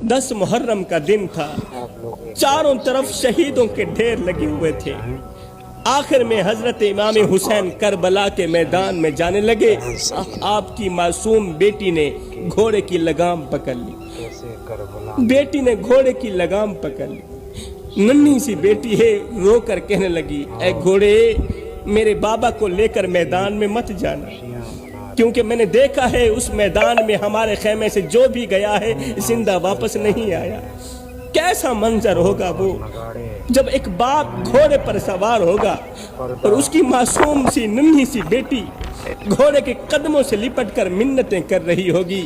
10 मुहर्रम का दिन था। चारों तरफ शहीदों के ढेर लगे हुए थे। आखिर में हजरत इमाम हुसैन करबला के मैदान में जाने लगे। आपकी मासूम बेटी ने घोड़े की लगाम पकड़ ली। बेटी ने घोड़े की लगाम पकड़ ली। नन्ही सी बेटी है, रो कर कहने लगी, ऐ घोड़े, मेरे बाबा को लेकर मैदान में मत जाना, क्योंकि मैंने देखा है उस मैदान में हमारे खेमे से जो भी गया है जिंदा वापस नहीं आया। कैसा मंजर होगा वो जब एक बाप घोड़े पर सवार होगा और उसकी मासूम सी नन्ही सी बेटी घोड़े के कदमों से लिपट कर मिन्नतें कर रही होगी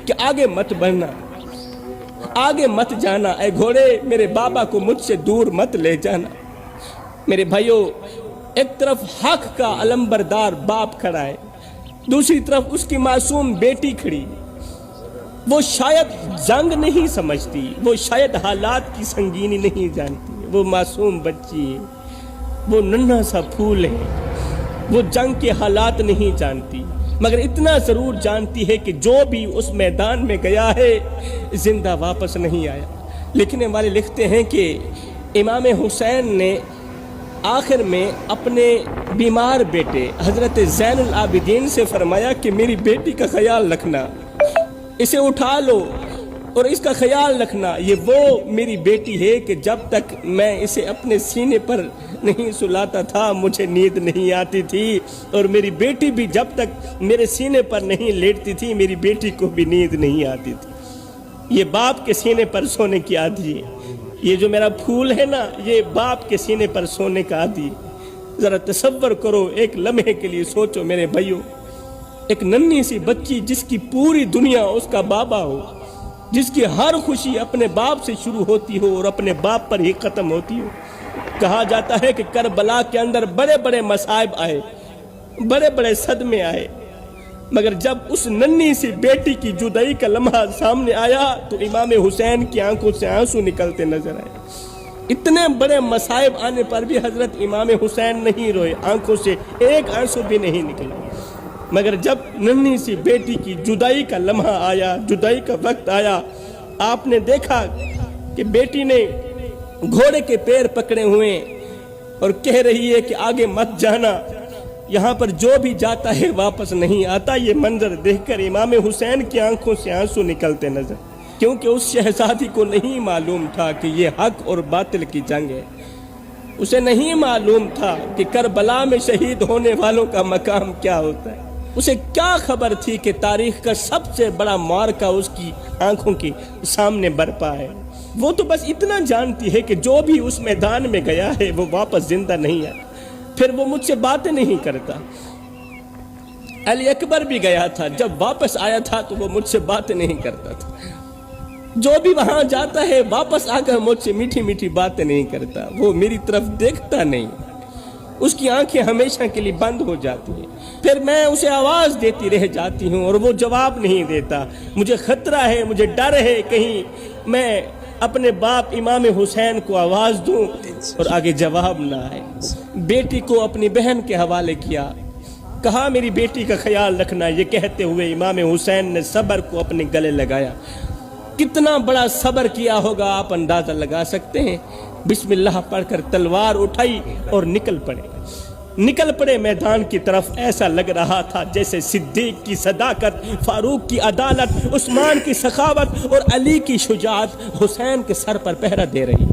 कि आगे मत बढ़ना, आगे मत जाना, ऐ घोड़े, मेरे बाबा को मुझसे दूर मत ले जाना। मेरे भाइयों, एक तरफ हक का अलंबरदार बाप खड़ा है, दूसरी तरफ उसकी मासूम बेटी खड़ी। वो शायद जंग नहीं समझती, वो शायद हालात की संगीनी नहीं जानती। वो मासूम बच्ची है, वो नन्हा सा फूल है, वो जंग के हालात नहीं जानती, मगर इतना जरूर जानती है कि जो भी उस मैदान में गया है जिंदा वापस नहीं आया। लिखने वाले लिखते हैं कि इमाम हुसैन ने आखिर में अपने बीमार बेटे हजरत ज़ैनुल आबिदीन से फरमाया कि मेरी बेटी का ख्याल रखना, इसे उठा लो और इसका ख्याल रखना। ये वो मेरी बेटी है कि जब तक मैं इसे अपने सीने पर नहीं सुलाता था मुझे नींद नहीं आती थी, और मेरी बेटी भी जब तक मेरे सीने पर नहीं लेटती थी मेरी बेटी को भी नींद नहीं आती थी। ये बाप के सीने पर सोने की आदि है। ये जो मेरा फूल है ना, ये बाप के सीने पर सोने का आदि। जरा तसव्वुर करो, एक लम्हे के लिए सोचो मेरे भाइयों, एक नन्ही सी बच्ची जिसकी पूरी दुनिया उसका बाबा हो, जिसकी हर खुशी अपने बाप से शुरू होती हो और अपने बाप पर ही खत्म होती हो। कहा जाता है कि करबला के अंदर बड़े बड़े मसाइब आए, बड़े बड़े सदमे आए, मगर जब उस नन्ही सी बेटी की जुदाई का लम्हा सामने आया तो इमाम हुसैन की आंखों से आंसू निकलते नजर आए। इतने बड़े मसाइब आने पर भी हजरत इमाम हुसैन नहीं रोए, आंखों से एक आंसू भी नहीं निकला। मगर जब नन्ही सी बेटी की जुदाई का लम्हा आया, जुदाई का वक्त आया, आपने देखा कि बेटी ने घोड़े के पैर पकड़े हुए और कह रही है कि आगे मत जाना, यहाँ पर जो भी जाता है वापस नहीं आता। ये मंजर देखकर इमाम हुसैन की आंखों से आंसू निकलते नजर, क्योंकि उस शहजादी को नहीं मालूम था कि ये हक और बातिल की जंग है। उसे नहीं मालूम था कि करबला में शहीद होने वालों का मकाम क्या होता है। उसे क्या खबर थी कि तारीख का सबसे बड़ा मार्का उसकी आंखों के सामने बरपा है। वो तो बस इतना जानती है कि जो भी उस मैदान में गया है वो वापस जिंदा नहीं आया। फिर वो मुझसे बातें नहीं करता। अली अकबर भी गया था, जब वापस आया था तो वो मुझसे बातें नहीं करता था। जो भी वहां जाता है वापस आकर मुझसे मीठी मीठी बातें नहीं करता। वो मेरी तरफ देखता नहीं, उसकी आंखें हमेशा के लिए बंद हो जाती हैं। फिर मैं उसे आवाज देती रह जाती हूँ और वो जवाब नहीं देता। मुझे खतरा है, मुझे डर है कहीं मैं अपने बाप इमाम हुसैन को आवाज दूं और आगे जवाब ना आए। बेटी को अपनी बहन के हवाले किया, कहा मेरी बेटी का ख्याल रखना। ये कहते हुए इमाम हुसैन ने सब्र को अपने गले लगाया। कितना बड़ा सब्र किया होगा आप अंदाजा लगा सकते हैं। बिस्मिल्लाह पढ़कर तलवार उठाई और निकल पड़े मैदान की तरफ। ऐसा लग रहा था जैसे सिद्दीक की सदाकत, फारूक की अदालत, उस्मान की सखावत और अली की शुजाअत हुसैन के सर पर पहरा दे रही।